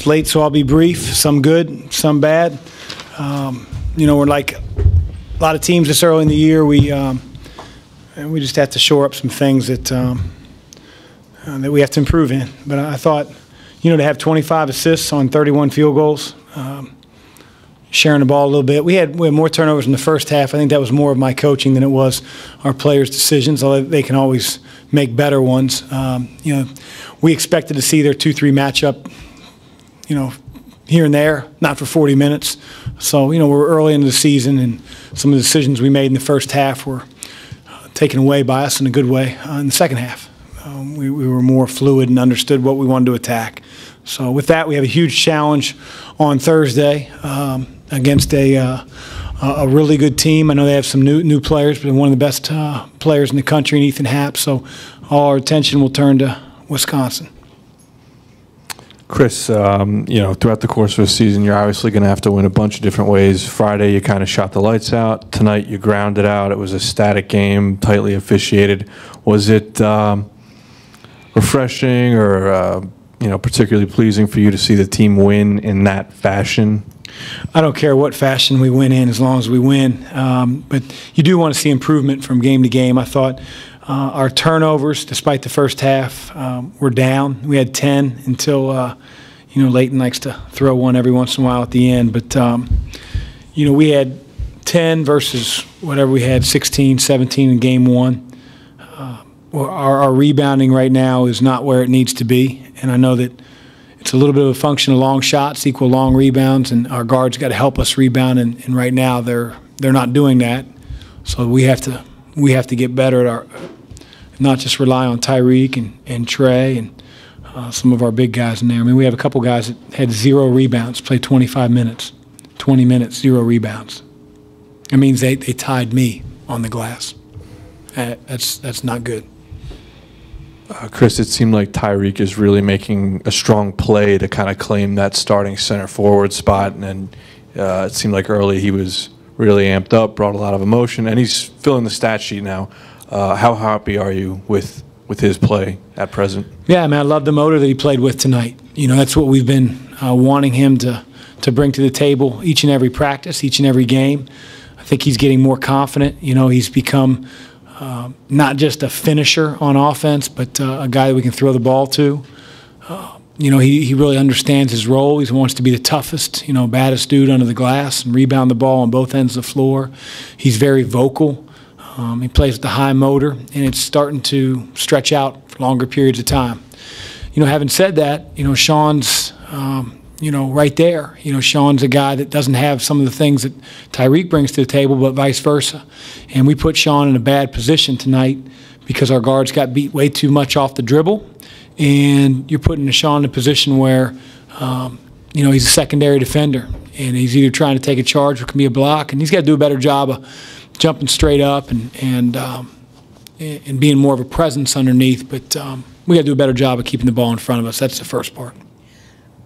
It's late, so I'll be brief. Some good, some bad. We're like a lot of teams this early in the year. We just have to shore up some things that we have to improve in. But I thought, to have 25 assists on 31 field goals, sharing the ball a little bit. We had more turnovers in the first half. I think that was more of my coaching than it was our players' decisions, although they can always make better ones. We expected to see their 2-3 matchup, here and there, not for 40 minutes. So, we're early into the season, and some of the decisions we made in the first half were taken away by us in a good way in the second half. We were more fluid and understood what we wanted to attack. So with that, we have a huge challenge on Thursday against a really good team. I know they have some new players, but one of the best players in the country, in Ethan Happ. So all our attention will turn to Wisconsin. Chris, throughout the course of the season, you're obviously going to have to win a bunch of different ways. Friday, you kind of shot the lights out. Tonight, you grounded out. It was a static game, tightly officiated. Was it refreshing or particularly pleasing for you to see the team win in that fashion? I don't care what fashion we win in as long as we win. But you do want to see improvement from game to game. I thought our turnovers, despite the first half, were down. We had 10 until, Leighton likes to throw one every once in a while at the end. But, we had 10 versus whatever we had, 16, 17 in game one. Our rebounding right now is not where it needs to be. And I know that it's a little bit of a function of long shots equal long rebounds, and our guards got to help us rebound. And right now they're not doing that. So we have to get better at not just rely on Tyreke and Trey and some of our big guys in there. I mean, we have a couple guys that had 0 rebounds, played 25 minutes, 20 minutes, 0 rebounds. It means they tied me on the glass. That's not good. Chris, it seemed like Tyreke is really making a strong play to kind of claim that starting center forward spot, and it seemed like early he was really amped up, brought a lot of emotion, and he's filling the stat sheet now. How happy are you with his play at present? Yeah, I love the motor that he played with tonight. That's what we've been wanting him to bring to the table each and every practice, each and every game. I think he's getting more confident. He's become not just a finisher on offense, but a guy that we can throw the ball to. He really understands his role. He wants to be the toughest, baddest dude under the glass and rebound the ball on both ends of the floor. He's very vocal. He plays with the high motor, and it's starting to stretch out for longer periods of time. Having said that, Sean's, right there. Sean's a guy that doesn't have some of the things that Tyreke brings to the table, but vice versa. And we put Sean in a bad position tonight because our guards got beat way too much off the dribble. And you're putting Sean in a position where, he's a secondary defender. And he's either trying to take a charge or it can be a block. And he's got to do a better job of jumping straight up and being more of a presence underneath. But we got to do a better job of keeping the ball in front of us. That's the first part.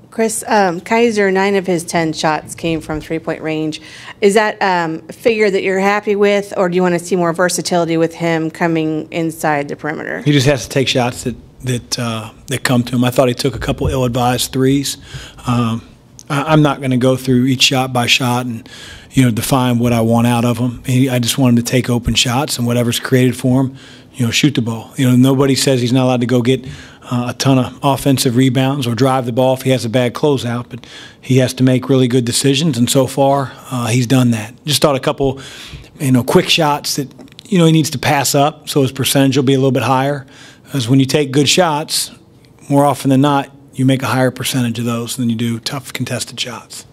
Chris, Kaiser, 9 of his 10 shots came from three-point range. Is that a figure that you're happy with, or do you want to see more versatility with him coming inside the perimeter? He just has to take shots that come to him. I thought he took a couple ill-advised threes. I'm not going to go through each shot by shot and define what I want out of him. I just want him to take open shots, and whatever's created for him, shoot the ball. Nobody says he's not allowed to go get a ton of offensive rebounds or drive the ball if he has a bad closeout, but he has to make really good decisions, and so far he's done that. Just thought a couple, quick shots that he needs to pass up so his percentage will be a little bit higher. Because when you take good shots, more often than not, you make a higher percentage of those than you do tough contested shots.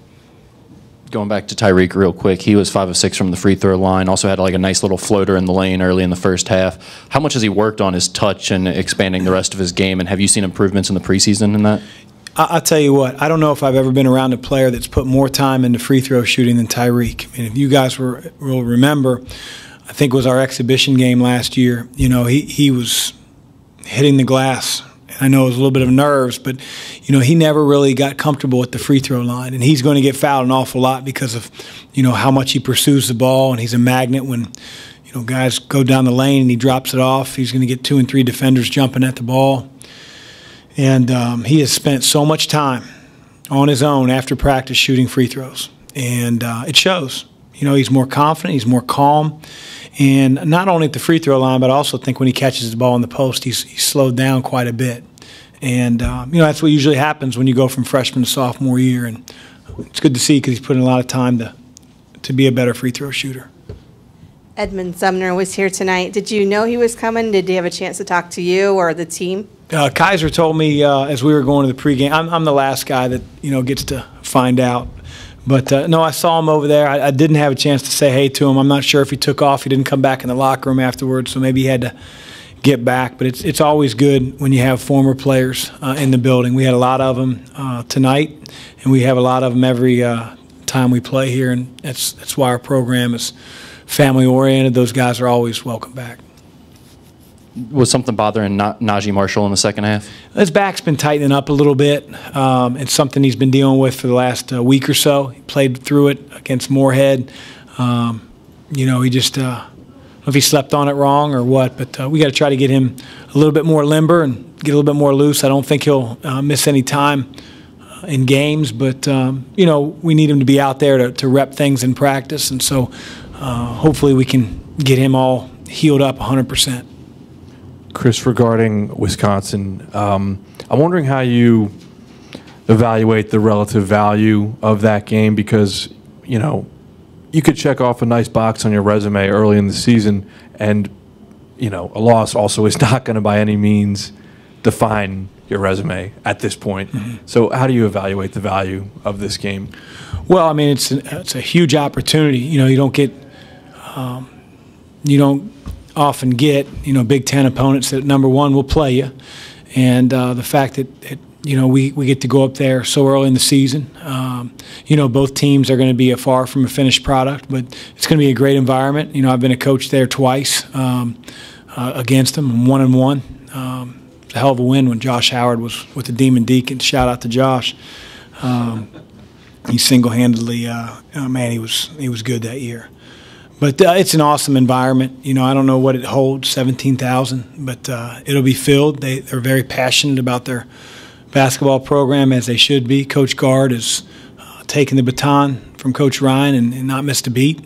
Going back to Tyreke real quick, he was 5 of 6 from the free throw line. Also had like a nice little floater in the lane early in the first half. How much has he worked on his touch and expanding the rest of his game? And have you seen improvements in the preseason in that? I'll tell you what, I don't know if I've ever been around a player that's put more time into free throw shooting than Tyreke. I mean, if you guys will remember, I think it was our exhibition game last year. He was hitting the glass. I know it was a little bit of nerves, but, he never really got comfortable at the free throw line. And he's going to get fouled an awful lot because of, how much he pursues the ball. And he's a magnet when, guys go down the lane and he drops it off. He's going to get 2 and 3 defenders jumping at the ball. And he has spent so much time on his own after practice shooting free throws. And it shows. You know, he's more confident, he's more calm. And not only at the free throw line, but I also think when he catches the ball in the post, he's slowed down quite a bit. And, you know, that's what usually happens when you go from freshman to sophomore year. And it's good to see because he's putting a lot of time to be a better free throw shooter. Edmund Sumner was here tonight. Did you know he was coming? Did he have a chance to talk to you or the team? Kaiser told me as we were going to the pregame. I'm the last guy that, you know, gets to find out. But, no, I saw him over there. I didn't have a chance to say hey to him. I'm not sure if he took off. He didn't come back in the locker room afterwards, so maybe he had to get back. But it's always good when you have former players in the building. We had a lot of them tonight, and we have a lot of them every time we play here, and that's why our program is family-oriented. Those guys are always welcome back. Was something bothering Nagi Marshall in the second half? His back's been tightening up a little bit. It's something he's been dealing with for the last week or so. He played through it against Moorhead. You know, he just, I don't know if he slept on it wrong or what, but we got to try to get him a little bit more limber and get a little bit more loose. I don't think he'll miss any time in games, but, you know, we need him to be out there to rep things in practice, and so hopefully we can get him all healed up 100%. Chris, regarding Wisconsin, I'm wondering how you evaluate the relative value of that game because, you know, you could check off a nice box on your resume early in the season and, you know, a loss also is not going to by any means define your resume at this point. Mm-hmm. So how do you evaluate the value of this game? Well, I mean, it's a huge opportunity. You know, you don't often get, you know, Big Ten opponents that, number one, will play you. And the fact that, you know, we get to go up there so early in the season. You know, both teams are going to be far from a finished product, but it's going to be a great environment. You know, I've been a coach there twice against them, 1-1. It's a hell of a win when Josh Howard was with the Demon Deacons. Shout out to Josh. He single-handedly, man, he was good that year. But it's an awesome environment. You know, I don't know what it holds, 17,000, but it'll be filled. They're very passionate about their basketball program, as they should be. Coach Gard has taken the baton from Coach Ryan and not missed a beat.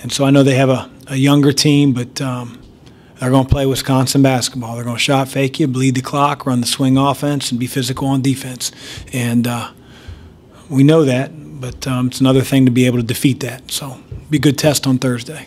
And so I know they have a younger team, but they're going to play Wisconsin basketball. They're going to shot fake you, bleed the clock, run the swing offense, and be physical on defense. And we know that, but it's another thing to be able to defeat that. So be a good test on Thursday.